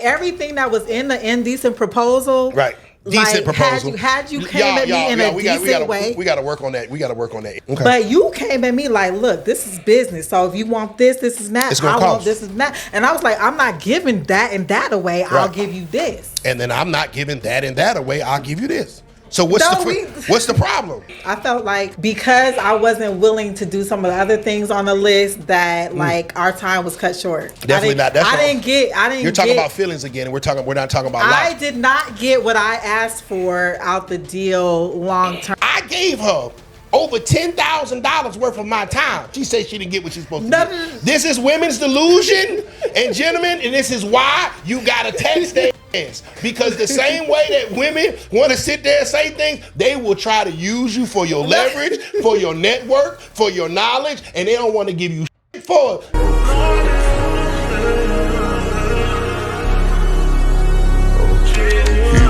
Everything that was in the indecent proposal. Right. Decent proposal. Had you came at me in a decent way. We got to work on that. We got to work on that. Okay. But you came at me like, look, this is business. So if you want this is that. It's gonna cost. Want this is that. And I was like, I'm not giving that and that away. Right. I'll give you this. And then I'm not giving that and that away. I'll give you this. So what's the problem? I felt like because I wasn't willing to do some of the other things on the list that like our time was cut short. Definitely not. That's I didn't get. You're talking about feelings again, and we're not talking about life. I did not get what I asked for out the deal long term. I gave her over $10,000 worth of my time. She said she didn't get what she's supposed to get. This is women's delusion, and gentlemen, and this is why you gotta text their ass. Because the same way that women want to sit there and say things, they will try to use you for your leverage, for your network, for your knowledge, and they don't want to give you shit for it.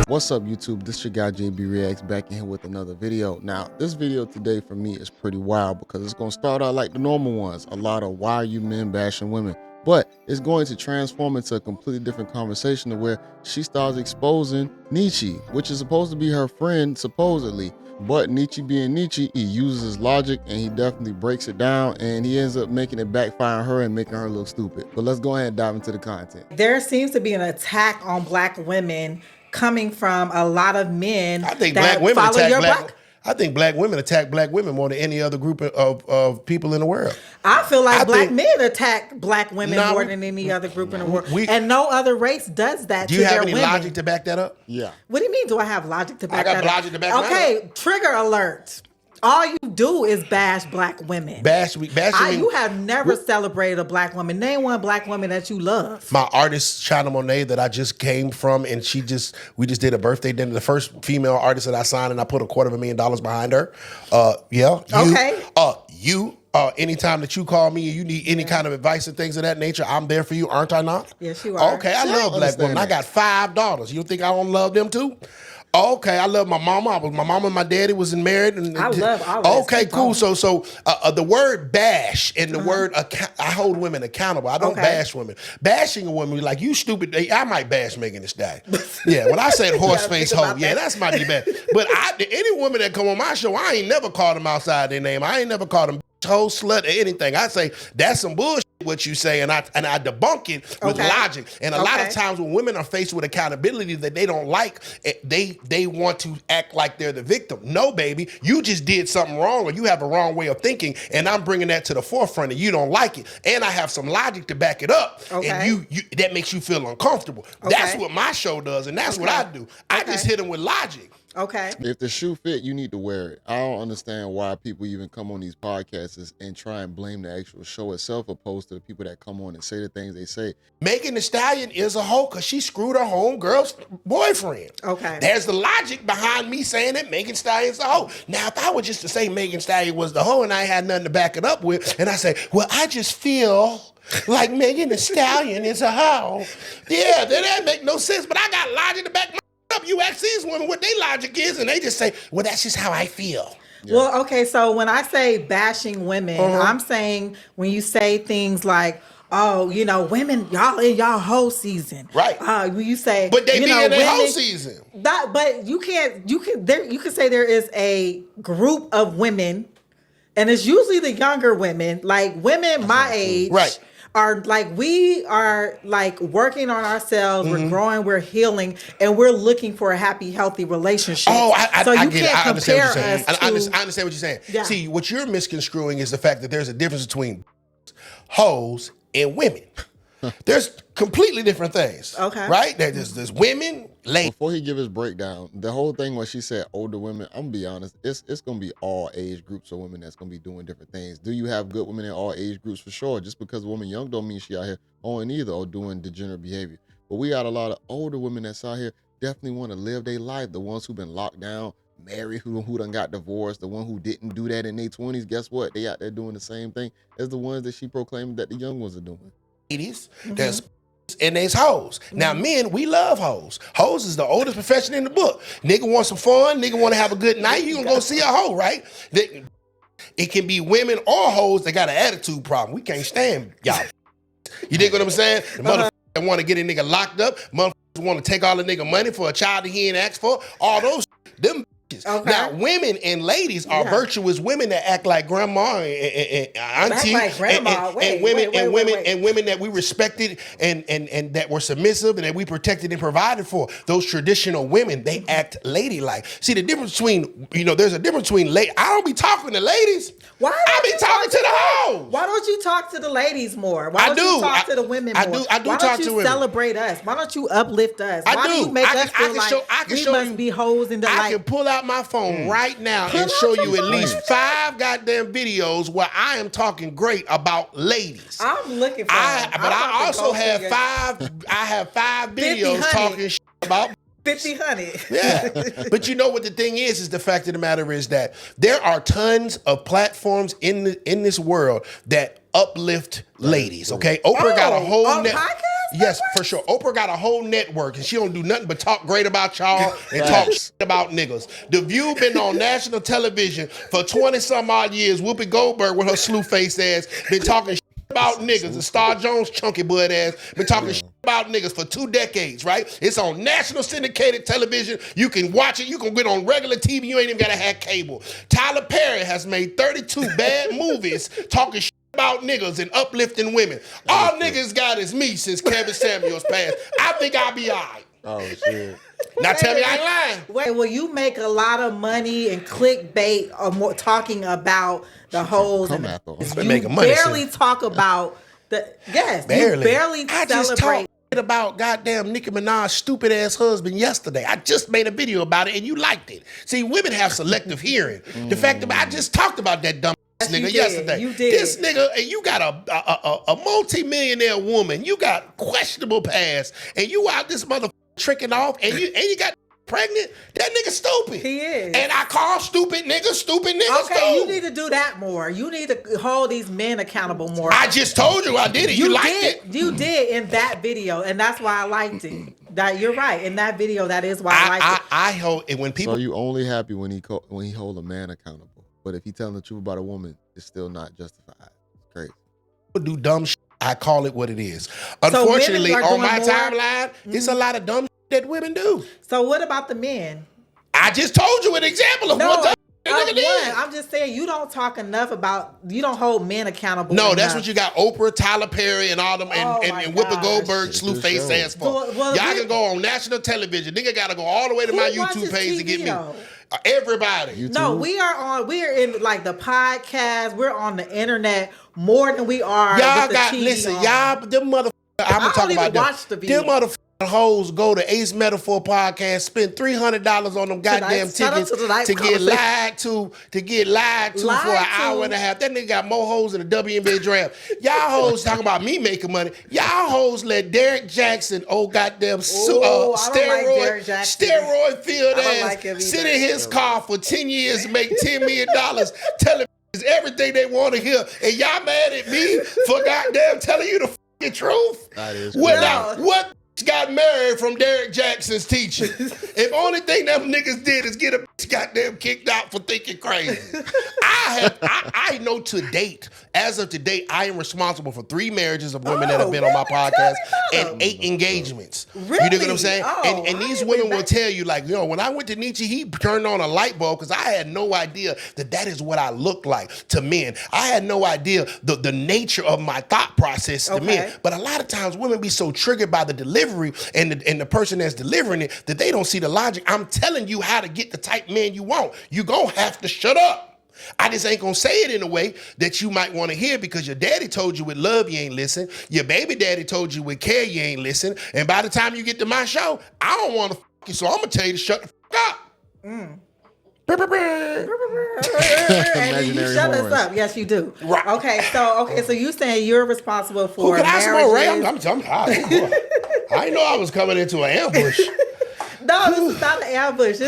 What's up, YouTube? This your guy JayBReacts back in here with another video. Now, this video today for me is pretty wild because it's going to start out like the normal ones. A lot of why are you men bashing women? But it's going to transform into a completely different conversation to where she starts exposing Nietzsche, which is supposed to be her friend, supposedly. But Nietzsche being Nietzsche, he uses his logic and he definitely breaks it down and he ends up making it backfire on her and making her look stupid. But let's go ahead and dive into the content. There seems to be an attack on black women coming from a lot of men. I think black women attack black women more than any other group of people in the world. I feel like black men attack black women more than any other group in the world. And no other race does that to their women. Do you have any logic to back that up? Yeah. What do you mean, do I have logic to back that up? I got logic to back that up. Okay, trigger alert. All you do is bash black women. You have never celebrated a black woman. Name one black woman that you love. My artist, China Monet, that I just came from, and we just did a birthday dinner. The first female artist that I signed, and I put $250,000 behind her. Anytime that you call me and you need any kind of advice and things of that nature, I'm there for you, aren't I not? Yes, you are. Okay, I love black women. I got 5 daughters. You think I don't love them too? Okay, I love my mama. My mama and my daddy was married. And I love all. Okay, cool. So the word bash and the word I hold women accountable. I don't bash women. Bashing a woman, like you stupid. I might bash Megan Thee Stallion. Yeah, when I said horse face hoe, that's my bad. But any woman that come on my show, I ain't never called them outside their name. I ain't never called them hoe, slut, or anything. I say that's some bullshit what you say, and I debunk it with logic. And a lot of times when women are faced with accountability that they don't like, they want to act like they're the victim. No, baby, you just did something wrong, or you have a wrong way of thinking, and I'm bringing that to the forefront, and you don't like it, and I have some logic to back it up, and you that makes you feel uncomfortable. That's what my show does, and that's what I do. I just hit them with logic. Okay. If the shoe fit, you need to wear it. I don't understand why people even come on these podcasts and try and blame the actual show itself opposed to the people that come on and say the things they say. Megan Thee Stallion is a hoe because she screwed her homegirl's boyfriend. Okay. There's the logic behind me saying that Megan Thee Stallion's a hoe. Now, if I were just to say Megan Thee Stallion was the hoe and I had nothing to back it up with, and I say, well, I just feel like Megan Thee Stallion is a hoe. Yeah, that make no sense, but I got logic to back my up. You ask these women what their logic is, and they just say, well, that's just how I feel. Yeah. Well, okay, so when I say bashing women, I'm saying when you say things like, oh, you know, women, y'all in y'all whole season. Right. When you say, but they be in their whole season. But you can say there is a group of women, and it's usually the younger women, like women my age. Right. We are working on ourselves. We're growing, we're healing, and we're looking for a happy, healthy relationship. Oh, I can't get it. I understand what you're saying. I understand what you're saying. Yeah. See, what you're misconstruing is the fact that there's a difference between hoes and women. There's completely different things. Okay. Right? There's women, ladies. Before he give his breakdown, the whole thing when she said older women, I'm gonna be honest, it's gonna be all age groups of women that's gonna be doing different things. Do you have good women in all age groups? For sure. Just because a woman young don't mean she out here owing either or doing degenerate behavior. But we got a lot of older women that's out here definitely want to live their life. The ones who've been locked down, married, who done got divorced, the one who didn't do that in their 20s, guess what? They out there doing the same thing as the ones that she proclaimed that the young ones are doing. There's and there's hoes. Now, men, we love hoes. Hoes is the oldest profession in the book. Nigga want some fun, nigga want to have a good night, you gonna go see a hoe, right? It can be women or hoes that got an attitude problem. We can't stand y'all. You dig what I'm saying? The that want to get a nigga locked up, motherfuckers want to take all the nigga money for a child that he ain't asked for, all those them. Okay. Now, women and ladies are virtuous women that act like grandma and auntie, and women that we respected and that were submissive and that we protected and provided for. Those traditional women, they act ladylike. See, the difference between, there's a difference between I don't be talking to ladies. Why? I be talking to the hoes. Why don't you talk to the ladies more? Why don't you talk to the women more? I do talk to women. Why don't you celebrate us? Why don't you uplift us? Why do you make us feel like we must be hoes in the light? I can pull out my phone right now and show you at least 5 goddamn videos where I am talking great about ladies. I'm looking for I also have 5. I have 5 videos talking shit about 50-100. Yeah. But you know what the thing is the fact of the matter is that there are tons of platforms in this world that uplift ladies, okay? Oprah got a whole podcast? Yes, for sure. Oprah got a whole network, and she don't do nothing but talk great about y'all and talk shit about niggas. The View been on national television for 20-some-odd years. Whoopi Goldberg with her slew-faced ass been talking shit about niggas. And Star Jones chunky butt ass been talking shit about niggas for 2 decades, right? It's on national syndicated television. You can watch it. You can get on regular TV. You ain't even gotta have cable. Tyler Perry has made 32 bad movies talking shit about niggas and uplifting women. All niggas got is me since Kevin Samuels passed. I think I'll be all right. Oh, shit. Now tell me I ain't lying. Wait, well, you make a lot of money and clickbait or more talking about the hoes. And you barely talk about barely. You barely celebrate. About goddamn Nicki Minaj's stupid ass husband yesterday. I just made a video about it and you liked it. See, women have selective hearing. The fact that I just talked about that dumb nigga yesterday. You did. This nigga, and you got a multi-millionaire woman. You got questionable past, and you out this motherfucker tricking off, and you got pregnant. That nigga stupid. He is. And I call stupid niggas Okay, too. you need to do that more. You need to hold these men accountable more. I just told you I did it. You liked it. You did in that video, and that's why I liked it. That you're right. In that video, that is why I liked it. I hold it when people. So you only happy when he hold a man accountable. But if he telling the truth about a woman, it's still not justified. It's crazy. People do dumb shit. I call it what it is. Unfortunately, on my timeline, it's a lot of dumb shit that women do. So what about the men? I just told you an example of what the nigga did. I'm just saying you don't talk enough about, you don't hold men accountable. No, that's what you got Oprah, Tyler Perry, and all them, and Whoopi Goldberg slew-face ass for. Y'all can go on national television. Nigga got to go all the way to my YouTube page to get me. Everybody. YouTube? No, we're in like the podcast. We're on the internet more than we are. Y'all with the TV listen, on. y'all, them motherfuckers. I'm gonna talk about watch the video. Them motherfuckers hoes go to Ace Metaphor podcast, spend $300 on them goddamn tickets to get lied to for an hour and a half. That nigga got more hoes than the WNBA draft. Y'all hoes talking about me making money. Y'all hoes let Derek Jackson, steroid filled ass, sit in his car for 10 years and make $10 million, telling is everything they want to hear, and y'all mad at me for goddamn telling you the fucking truth? That is what got married from Derek Jackson's teaching? If only thing them niggas did is get a bitch goddamn kicked out for thinking crazy. I know to date, as of today, I am responsible for 3 marriages of women that have been on my podcast and 8 engagements. Really? You know what I'm saying? And these women will tell you, like, when I went to Nietzsche, he turned on a light bulb because I had no idea that is what I look like to men. I had no idea the nature of my thought process to men. But a lot of times women be so triggered by the delivery and the person that's delivering it that they don't see the logic. I'm telling you how to get the type man you want. You gonna have to shut up. I just ain't gonna say it in a way that you might want to hear because your daddy told you with love you ain't listen. Your baby daddy told you with care you ain't listen. And by the time you get to my show, I don't want to fuck you, so I'm gonna tell you to shut the fuck up. And you shut us up. Yes, you do. Right. Okay, so you saying you're responsible for can I smoke, Ray? I'm I didn't know I was coming into an ambush. No, this is not an ambush.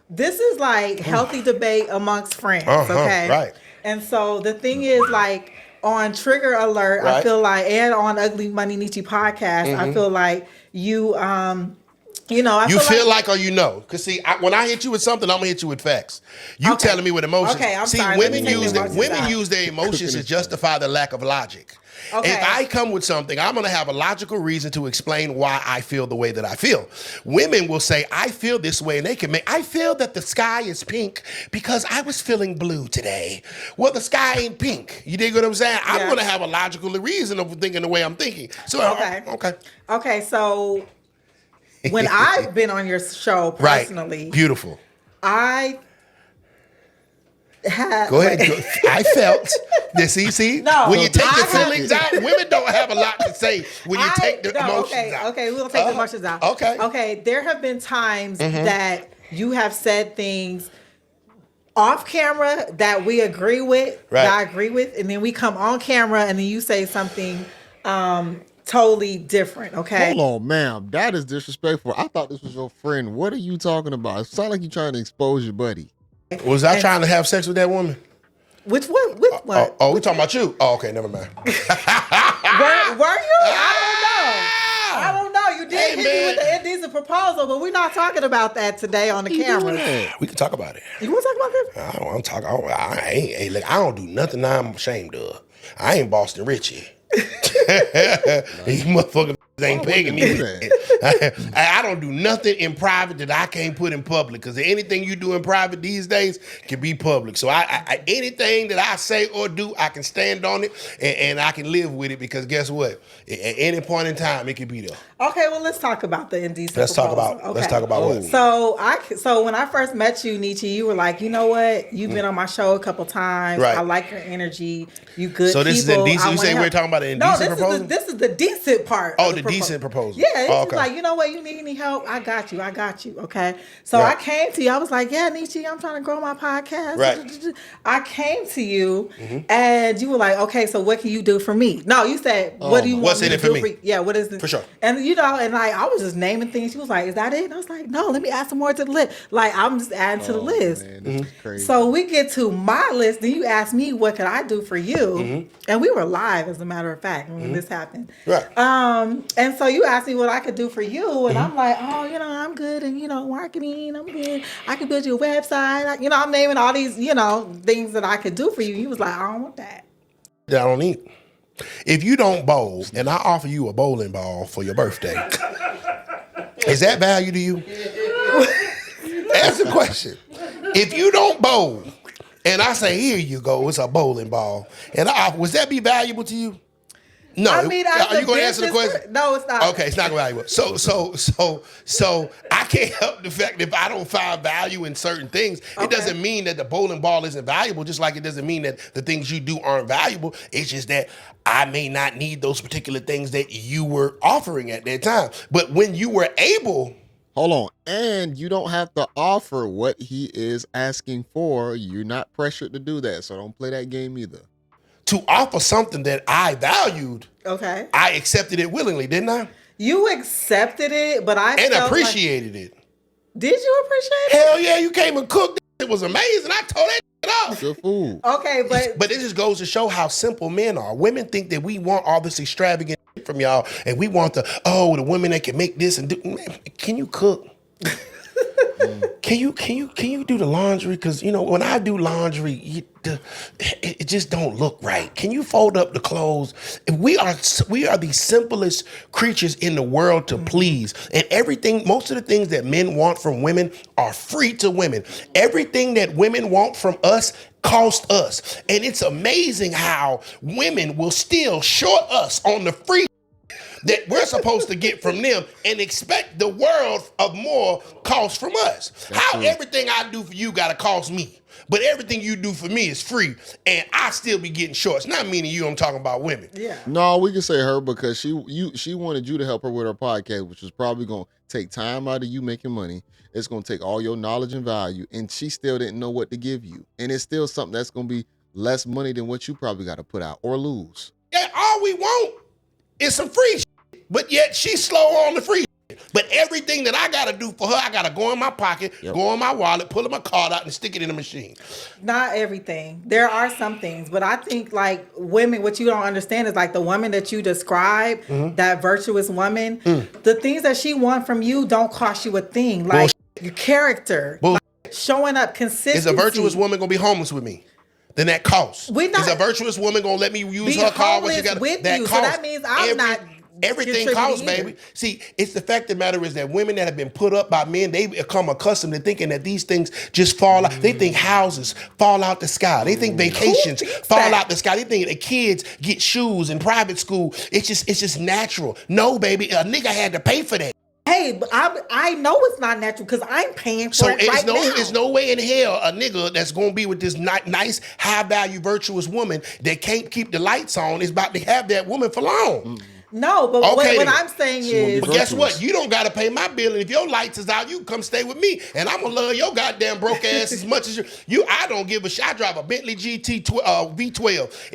This is like healthy debate amongst friends. Okay. Right. And so the thing is, like, on Trigger Alert, I feel like, and on Ugly Money Nietzsche podcast, I feel like you feel like or you know. Because see, when I hit you with something, I'm going to hit you with facts. You telling me with emotions. Okay, I'm see, sorry. Women use their emotions to justify the lack of logic. Okay. If I come with something, I'm going to have a logical reason to explain why I feel the way that I feel. Women will say, I feel this way, and they can I feel that the sky is pink because I was feeling blue today. Well, the sky ain't pink. You dig what I'm saying? I'm going to have a logical reason of thinking the way I'm thinking. So, Okay, so when I've been on your show personally, right. Beautiful. I had. Go ahead. I felt. See? No, when you take your feelings out, women don't have a lot to say when you take the emotions out. Okay, we'll take the emotions out. Okay, there have been times that you have said things off camera that we agree with, that I agree with, and then we come on camera and then you say something totally different, okay? Hold on, ma'am. That is disrespectful. I thought this was your friend. What are you talking about? It sounds like you're trying to expose your buddy. Was I trying to have sex with that woman? Which one? Which one? We talking about you? Oh, okay, never mind. Were you? I don't know. You did hit me with the indecent proposal, but we're not talking about that today on the camera. We can talk about it. You want to talk about this? I don't want to talk. I don't do nothing I'm ashamed of. I ain't Boston Richie. These motherfuckers ain't pegging me. I don't do nothing in private that I can't put in public, because anything you do in private these days can be public. So anything that I say or do, I can stand on it and I can live with it, because guess what? At any point in time, it could be there. Okay, well, let's talk about the indecent Let's proposal. talk about what? So when I first met you, Nietzsche, you were like, you know what? You've been on my show a couple times. Right. I like your energy. You good So this people. is indecent. You say we're talking about an indecent proposal? This is the decent part. Oh, the decent proposal. Yeah, it's just like, you know what? You need any help? I got you. Okay. So I came to you. I was like, yeah, Nietzsche, I'm trying to grow my podcast. Right. I came to you and you were like, okay, so what can you do for me? No, you said, what do you want me to do for me? Yeah, what is it? For sure. And you know, and like I was just naming things. She was like, is that it? And I was like, no, let me add some more to the list. Like I'm just adding to the list. Man, this is crazy. So we get to my list. Then you ask me, what could I do for you? And we were live, as a matter of fact, when this happened. Right. And so you asked me what I could do for you, and I'm like, oh, you know, I'm good, and you know, marketing, I'm good. I can build you a website. You know, I'm naming all these, you know, things that I could do for you. You was like, I don't want that. That I don't need. If you don't bowl and I offer you a bowling ball for your birthday, is that value to you? Answer the question. If you don't bowl and I say, here you go, it's a bowling ball, and I offer, would that be valuable to you? No. I mean, are you going to answer the question? No, it's not. Okay, it's not valuable. So I can't help the fact that if I don't find value in certain things, it doesn't mean that the bowling ball isn't valuable, just like it doesn't mean that the things you do aren't valuable. It's just that I may not need those particular things that you were offering at that time. But when you were able... Hold on. And you don't have to offer what he is asking for. You're not pressured to do that, so don't play that game either. To offer something that I valued, I accepted it willingly, didn't I? You accepted it, but I and appreciated it. Did you appreciate it? Hell yeah, you came and cooked. It was amazing. I tore that shit up. Good food. Okay, but it just goes to show how simple men are. Women think that we want all this extravagant shit from y'all, and we want the women that can make this and do. Man, can you cook? Can you do the laundry? Because you know when I do laundry, it just don't look right. Can you fold up the clothes? We are the simplest creatures in the world to please, and most of the things that men want from women are free to women. Everything that women want from us cost us, and it's amazing how women will still short us on the free that we're supposed to get from them and expect the world of more cost from us. That's true. Everything I do for you gotta cost me, but everything you do for me is free, and I still be getting shorts. Not meaning you, I'm talking about women. Yeah. No, we can say her because she wanted you to help her with her podcast, which was probably gonna take time out of you making money. It's gonna take all your knowledge and value, and she still didn't know what to give you. And it's still something that's gonna be less money than what you probably gotta put out or lose. Yeah, all we want is some free shit. But yet she's slow on the free shit. But everything that I gotta do for her, I gotta go in my pocket, go in my wallet, pull my card out, and stick it in the machine. Not everything. There are some things, but I think like women, what you don't understand is like the woman that you describe, that virtuous woman, the things that she wants from you don't cost you a thing. Like your character, like showing up, consistency. Is a virtuous woman gonna be homeless with me? then that costs. Is a virtuous woman gonna let me use her car? What you got? That costs. So that means I'm not. Everything costs, baby. See, it's the fact of the matter is that women that have been put up by men, they become accustomed to thinking that these things just fall out. They think houses fall out the sky. They think vacations fall out the sky. They think that kids get shoes in private school. It's just natural. No, baby, a nigga had to pay for that. Hey, but I know it's not natural because I'm paying for it right now. There's no way in hell a nigga that's going to be with this nice, high-value, virtuous woman that can't keep the lights on is about to have that woman for long. No, but what I'm saying is... But guess what? You don't got to pay my bill, and if your lights is out, you can come stay with me, and I'm going to love your goddamn broke ass as much as you. I don't give a shit. I drive a Bentley GT V12.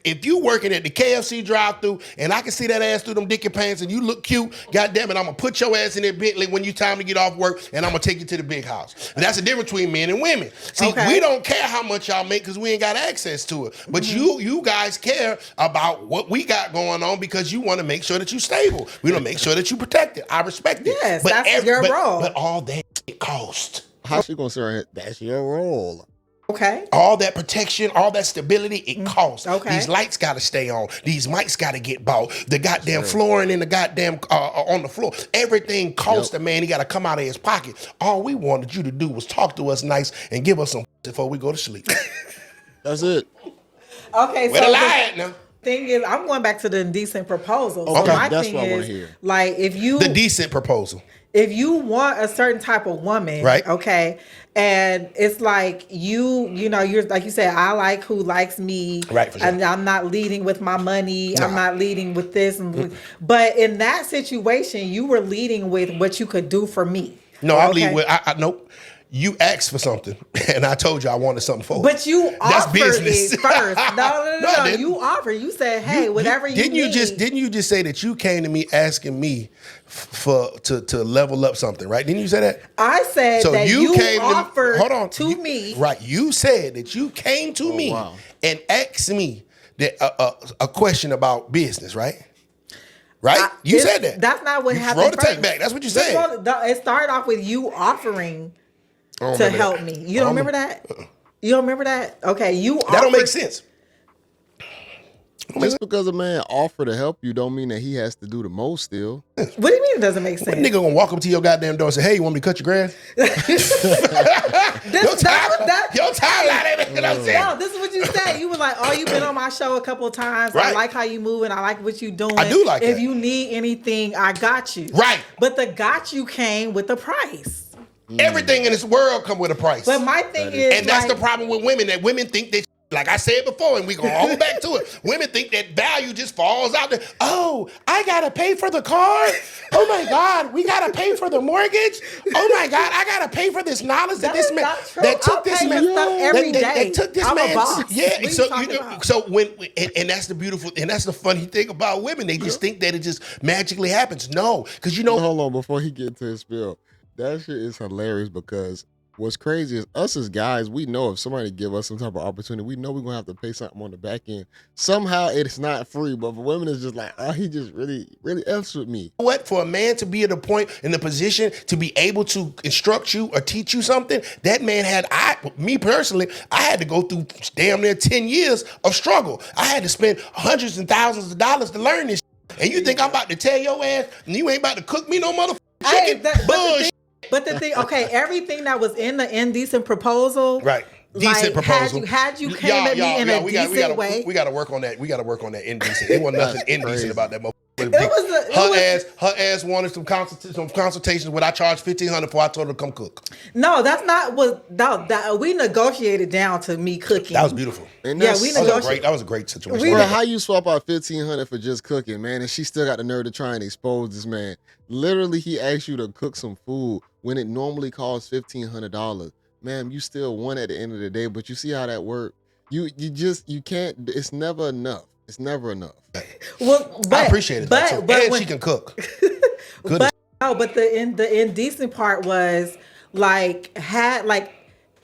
If you working at the KFC drive-thru, and I can see that ass through them dicky pants, and you look cute, goddamn it, I'm going to put your ass in that Bentley when you time to get off work, and I'm going to take you to the big house. And that's the difference between men and women. See, we don't care how much y'all make because we ain't got access to it. But you guys care about what we got going on because you want to make sure that you stable. We want to make sure that you protected. I respect it. Yes, but that's your role. But all that it costs. How she gonna say that's your role? Okay. All that protection, all that stability, it costs. Okay. These lights got to stay on. These mics got to get bought. The goddamn flooring in the goddamn on the floor. Everything costs a man. He got to come out of his pocket. All we wanted you to do was talk to us nice and give us some before we go to sleep. That's it. Okay. Where the lie at now? Thing is, I'm going back to the indecent proposal. Okay, so my that's thing what I want is, to hear. like, the decent proposal. If you want a certain type of woman, right? Okay, and it's like you're like you said, I like who likes me, right? For sure. And I'm not leading with my money. Nah. I'm not leading with this, but in that situation, you were leading with what you could do for me. No, I lead with nope. You asked for something, and I told you I wanted something for it. But you offered it first. No. You offered. You said, "Hey, whatever you need." Didn't you just say that you came to me asking me to level up something, right? Didn't you say that? I said so that you came offered to me. Right. You said that you came to me and asked me that a question about business, right? Right? You said that. That's not what happened. Roll the tape back. That's what you said. It started off with you offering to help me. You don't remember that? You don't remember that? Okay, that don't make sense. Just because a man offer to help you don't mean that he has to do the most still. What do you mean it doesn't make sense? What nigga gonna walk up to your goddamn door and say, "Hey, you want me to cut your grass?" Your timeline, no, this is what you said. You were like, "Oh, you've been on my show a couple of times. Right. I like how you move and I like what you doing. I do like If that. you need anything, I got you." Right. But the got you came with the price. Everything in this world come with a price. But my thing is, and that's the problem with women, that women think that, like I said before, and we gonna hold back to it. Women think that value just falls out there. Oh, I gotta pay for the car. Oh my God, we gotta pay for the mortgage. Oh my God, I gotta pay for this knowledge that this man that took this man every day. That took this man. Yeah. So when and that's the beautiful and that's the funny thing about women. They just think that it just magically happens. No, because hold on before he gets to his spiel. That shit is hilarious because what's crazy is us as guys, we know if somebody give us some type of opportunity, we know we're gonna have to pay something on the back end. Somehow it's not free, but for women it's just like, oh, he just really F's with me. What, for a man to be at a point in the position to be able to instruct you or teach you something, that man me personally, I had to go through damn near 10 years of struggle. I had to spend hundreds and thousands of dollars to learn this shit. And you think I'm about to tell your ass and you ain't about to cook me no motherfucking chicken? Bullshit. But the thing, okay, everything that was in the indecent proposal, right? Decent proposal. Had you came at me in a decent way. We got to work on that. We got to work on that indecent. There wasn't nothing indecent about that motherfucker. Her ass wanted some consultations. What I charged $1,500 before I told her to come cook. No, that's not what. We negotiated down to me cooking. That was beautiful. We negotiated. That was a great situation. Bro, how you swap out $1,500 for just cooking, man? And she still got the nerve to try and expose this man. Literally, he asked you to cook some food when it normally costs $1,500. Ma'am, you still won at the end of the day, but you see how that works. You can't. It's never enough. It's never enough. Well, I appreciate it. But she can cook. But the indecent part was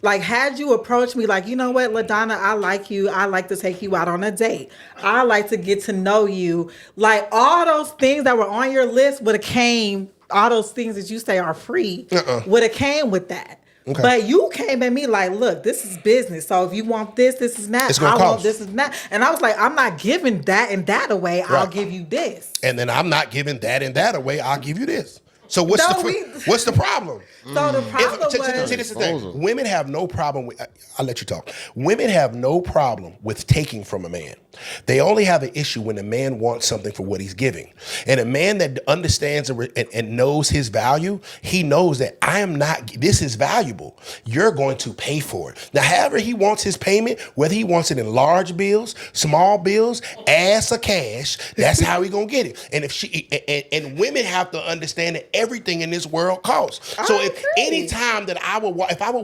had you approached me like, you know what, LaDonna, I like you. I like to take you out on a date. I like to get to know you. Like all those things that were on your list would have came. All those things that you say are free would have came with that. Okay. But you came at me like, look, this is business. So if you want this, this is that. I want this is that. And I was like, I'm not giving that and that away. Right. I'll give you this. And then I'm not giving that and that away. I'll give you this. So what's the problem? So the problem was... See, this is the thing. Women have no problem with... I'll let you talk. Women have no problem with taking from a man. They only have an issue when a man wants something for what he's giving. And a man that understands and knows his value, he knows that this is valuable. You're going to pay for it. Now, however he wants his payment, whether he wants it in large bills, small bills, ass or cash, that's how he gonna get it. And if women have to understand that everything in this world costs. So if any time that I would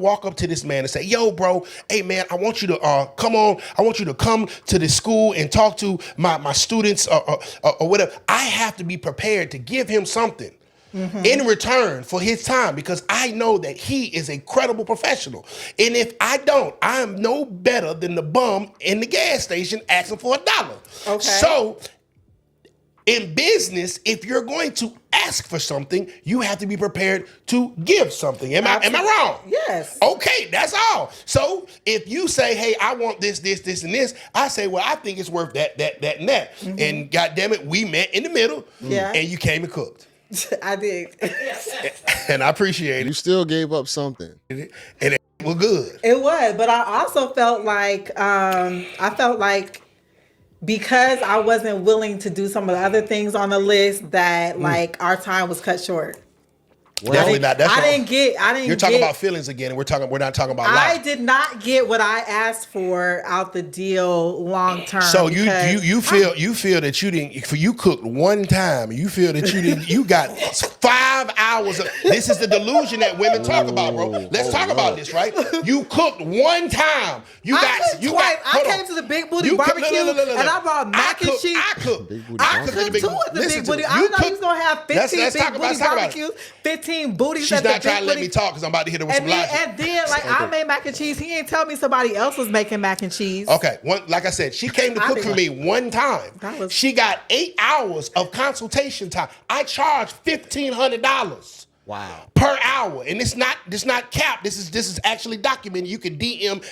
walk up to this man and say, yo, bro, hey man, I want you to I want you to come to this school and talk to my students or whatever. I have to be prepared to give him something in return for his time, because I know that he is a credible professional. And if I don't, I am no better than the bum in the gas station asking for $1. Okay. So in business, if you're going to ask for something, you have to be prepared to give something. Am I wrong? Yes. Okay, that's all. So if you say, hey, I want this, and this, I say, well, I think it's worth that, and that. And goddamn it, we met in the middle, and you came and cooked. I did. And I appreciate it. You still gave up something. And it was good. It was, but I also felt like, because I wasn't willing to do some of the other things on the list, that like our time was cut short. Definitely not. That's I didn't get. You're talking about feelings again, and we're not talking about life. I did not get what I asked for out the deal long term. So you feel that you didn't. You cooked one time. You feel that you didn't. You got 5 hours. This is the delusion that women talk about, bro. Let's talk about this, right? You cooked one time. I came to the Big Booty Barbecue and I brought mac and cheese. I cooked too at the Big Booty. I know you was gonna have 15 Big Booty barbecues. 15 booties. She's not trying to let me talk because I'm about to hit her with some logic. And then, I made mac and cheese. He ain't tell me somebody else was making mac and cheese. Okay, like I said, she came to cook for me one time. She got 8 hours of consultation time. I charged $1,500. Wow. Per hour. And it's not capped. This is actually documented. You can DM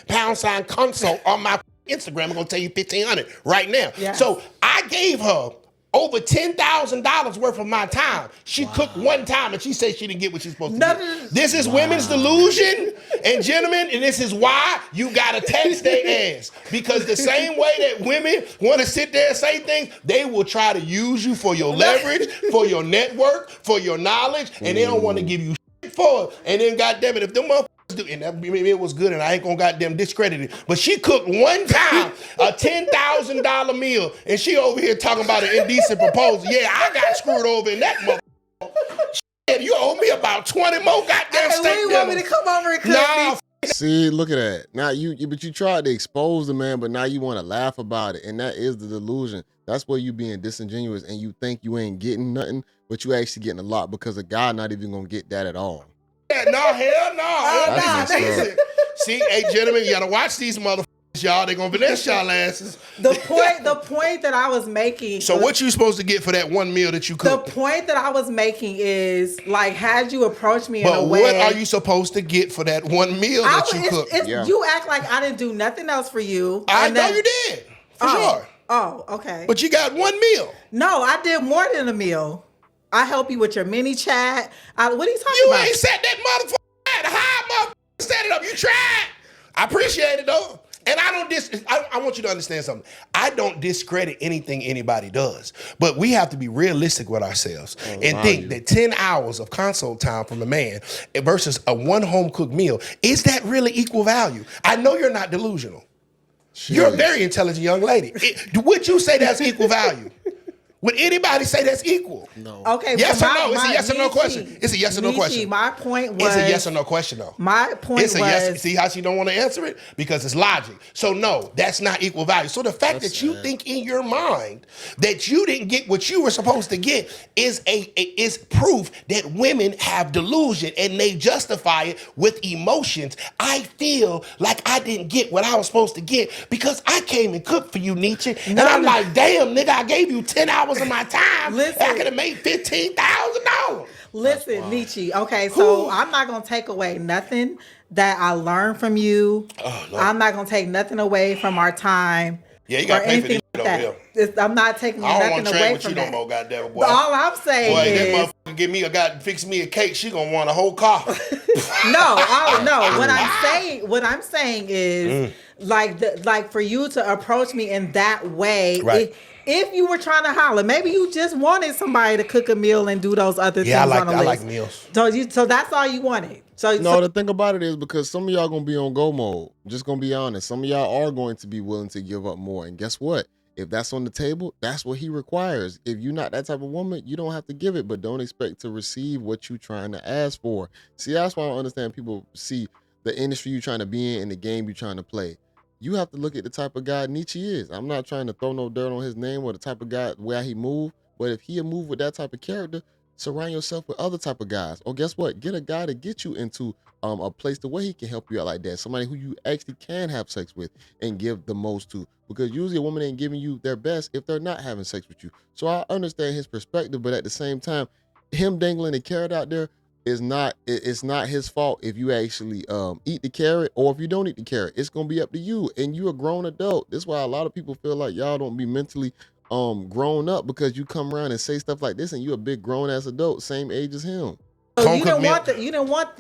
#consult on my Instagram. I'm gonna tell you $1,500 right now. Yes. So I gave her over $10,000 worth of my time. She cooked one time and she said she didn't get what she's supposed to get. This is women's delusion, and gentlemen, and this is why you gotta text their ass. Because the same way that women want to sit there and say things, they will try to use you for your leverage, for your network, for your knowledge, and they don't want to give you shit for it. And then goddamn it, if them motherfuckers do, and that, maybe it was good and I ain't gonna goddamn discredit it, but she cooked one time a $10,000 meal and she over here talking about an indecent proposal. Yeah, I got screwed over in that motherfucker. Shit, you owe me about 20 more goddamn steak dinners. You want me to come over and cook me? See, look at that. Now but you tried to expose the man, but now you want to laugh about it, and that is the delusion. That's where you being disingenuous and you think you ain't getting nothing, but you actually getting a lot because a guy not even gonna get that at all. Yeah, no, hell no. See, hey, gentlemen, you gotta watch these motherfuckers, y'all. They gonna finesse y'all asses. The point that I was making. So what you supposed to get for that one meal that you cooked? The point that I was making is, like, had you approached me in a way. But what are you supposed to get for that one meal that you cooked? You act like I didn't do nothing else for you. I know you did, for sure. Oh, okay. But you got one meal. No, I did more than a meal. I help you with your mini chat. What are you talking about? You ain't set that motherfucker. How motherfucker set it up? You tried. I appreciate it though. And I want you to understand something. I don't discredit anything anybody does, but we have to be realistic with ourselves and think that 10 hours of consult time from a man versus a one home cooked meal, is that really equal value? I know you're not delusional. Jeez. You're a very intelligent young lady. Would you say that's equal value? Would anybody say that's equal? No. Okay. Yes or no? It's a yes or no question. It's a yes or no question. My point was. It's a yes or no question though. My point was. Yes. See how she don't want to answer it? Because it's logic. So no, that's not equal value. So the fact that you think in your mind that you didn't get what you were supposed to get is proof that women have delusion and they justify it with emotions. I feel like I didn't get what I was supposed to get because I came and cooked for you, Nietzsche. And I'm like, damn, nigga, I gave you 10 hours of my time. Listen, I could have made $15,000. Listen, Nietzsche. Okay, so I'm not gonna take away nothing that I learned from you. Oh, no. I'm not gonna take nothing away from our time. Yeah, you gotta pay for this shit over here. I'm not taking nothing away from that. No more, goddamn boy. All I'm saying is, that motherfucker fix me a cake. She gonna want a whole car. No. What I'm saying is, like for you to approach me in that way. Right. If you were trying to holler, maybe you just wanted somebody to cook a meal and do those other things on the list. I like meals. So that's all you wanted. The thing about it is, because some of y'all gonna be on go mode. Just gonna be honest. Some of y'all are going to be willing to give up more. And guess what? If that's on the table, that's what he requires. If you're not that type of woman, you don't have to give it, but don't expect to receive what you're trying to ask for. See, that's why I don't understand people see the industry you're trying to be in and the game you're trying to play. You have to look at the type of guy Nietzsche is. I'm not trying to throw no dirt on his name or the type of guy, where he move, but if he move with that type of character, surround yourself with other type of guys. Or guess what? Get a guy to get you into a place to where he can help you out like that. Somebody who you actually can have sex with and give the most to. Because usually a woman ain't giving you their best if they're not having sex with you. So I understand his perspective, but at the same time, him dangling the carrot out there it's not his fault if you actually eat the carrot, or if you don't eat the carrot. It's gonna be up to you, and you're a grown adult. That's why a lot of people feel like y'all don't be mentally grown up, because you come around and say stuff like this and you're a big grown ass adult, same age as him. So you didn't want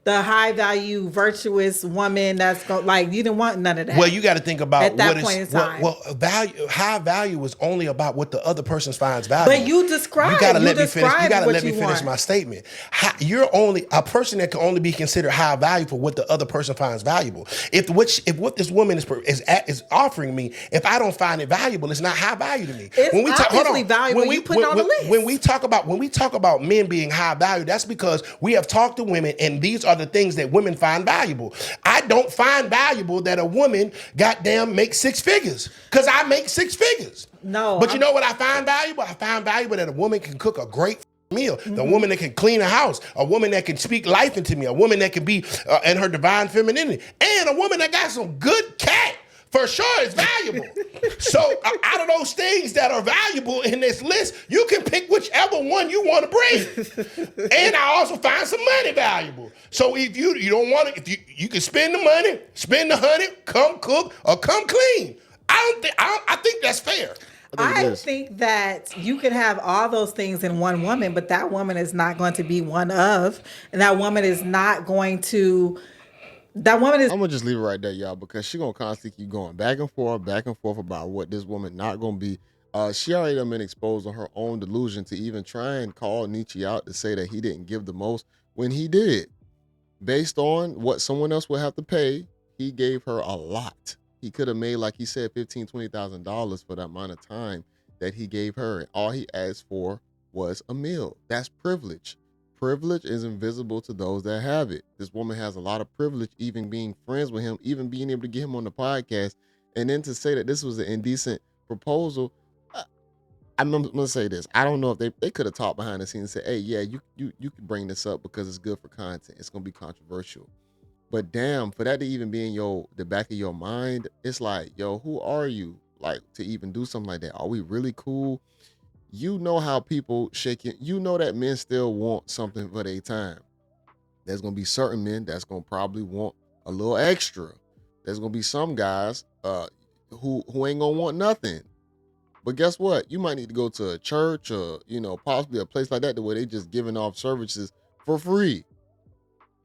the high value virtuous woman that's you didn't want none of that. Well, you got to think about at that point in time. High value is only about what the other person finds valuable. But you described. You gotta let me finish. You gotta let me finish my statement. You're only a person that can only be considered high value for what the other person finds valuable. If what this woman is offering me, if I don't find it valuable, it's not high value to me. It's obviously valuable. When you put it on the list. When we talk about men being high value, that's because we have talked to women, and these are the things that women find valuable. I don't find valuable that a woman goddamn makes six figures, because I make six figures. No. But you know what I find valuable? I find valuable that a woman can cook a great meal, the woman that can clean a house, a woman that can speak life into me, a woman that can be in her divine femininity, and a woman that got some good cat. For sure, it's valuable. So out of those things that are valuable in this list, you can pick whichever one you want to bring. And I also find some money valuable. So if you don't want to, if you can spend the money, spend the honey, come cook or come clean. I think that's fair. I think that you can have all those things in one woman, but that woman is not going to be one of, and that woman is not going to. That woman is. I'm gonna just leave it right there, y'all, because she's gonna constantly keep going back and forth about what this woman not gonna be. She already done been exposed on her own delusion to even try and call Nietzsche out to say that he didn't give the most when he did. Based on what someone else would have to pay, he gave her a lot. He could have made, like he said, $15,000-$20,000 for that amount of time that he gave her. And all he asked for was a meal. That's privilege. Privilege is invisible to those that have it. This woman has a lot of privilege, even being friends with him, even being able to get him on the podcast. And then to say that this was an indecent proposal, I'm going to say this. I don't know if they could have talked behind the scenes and said, hey, yeah, you can bring this up because it's good for content. It's going to be controversial. But damn, for that to even be in the back of your mind, it's like, yo, who are you? Like, to even do something like that? Are we really cool? You know how people shake it. You know that men still want something for their time. There's going to be certain men that's going to probably want a little extra. There's going to be some guys who ain't going to want nothing. But guess what? You might need to go to a church or, possibly a place like that where they just giving off services for free.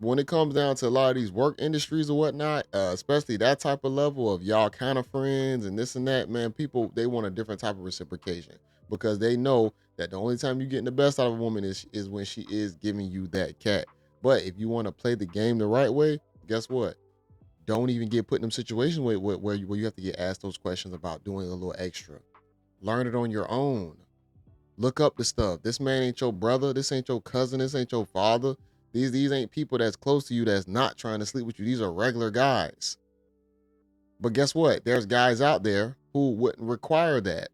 When it comes down to a lot of these work industries or whatnot, especially that type of level of y'all kind of friends and this and that, man, people, they want a different type of reciprocation. Because they know that the only time you're getting the best out of a woman is when she is giving you that cat. But if you want to play the game the right way, guess what? Don't even get put in them situations where you have to get asked those questions about doing a little extra. Learn it on your own. Look up the stuff. This man ain't your brother. This ain't your cousin. This ain't your father. These ain't people that's close to you that's not trying to sleep with you. These are regular guys. But guess what? There's guys out there who wouldn't require that.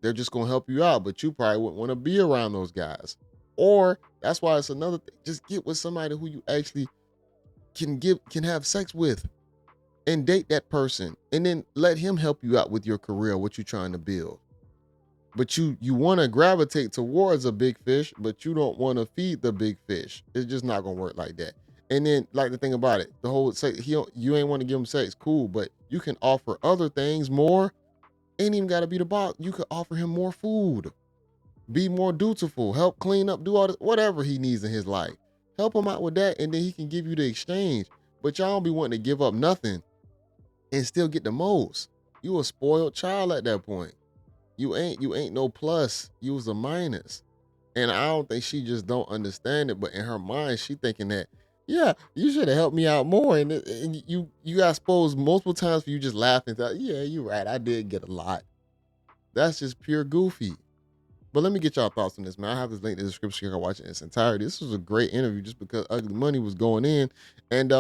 They're just going to help you out, but you probably wouldn't want to be around those guys. Or that's why it's another thing. Just get with somebody who you actually can have sex with and date that person, and then let him help you out with your career, what you're trying to build. But you want to gravitate towards a big fish, but you don't want to feed the big fish. It's just not gonna work like that. And then, like, the thing about it, the whole sex, you ain't want to give him sex, cool, but you can offer other things more. Ain't even gotta be the box. You could offer him more food, be more dutiful, help clean up, do all this, whatever he needs in his life. Help him out with that, and then he can give you the exchange. But y'all don't be wanting to give up nothing and still get the most. You a spoiled child at that point. You ain't no plus. You was a minus. And I don't think she just don't understand it, but in her mind, she thinking that, yeah, you should have helped me out more. And you got exposed multiple times for you just laughing. Yeah, you're right. I did get a lot. That's just pure goofy. But let me get y'all thoughts on this, man. I have this link in the description. You can watch it in its entirety. This was a great interview just because Ugly Money was going in. And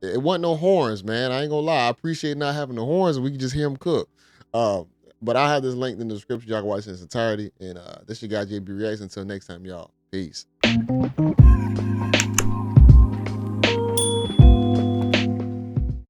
it wasn't no horns, man. I ain't gonna lie. I appreciate not having the horns and we can just hear him cook. But I have this link in the description. Y'all can watch it in its entirety. And this your guy, JayBReacts. Until next time, y'all. Peace.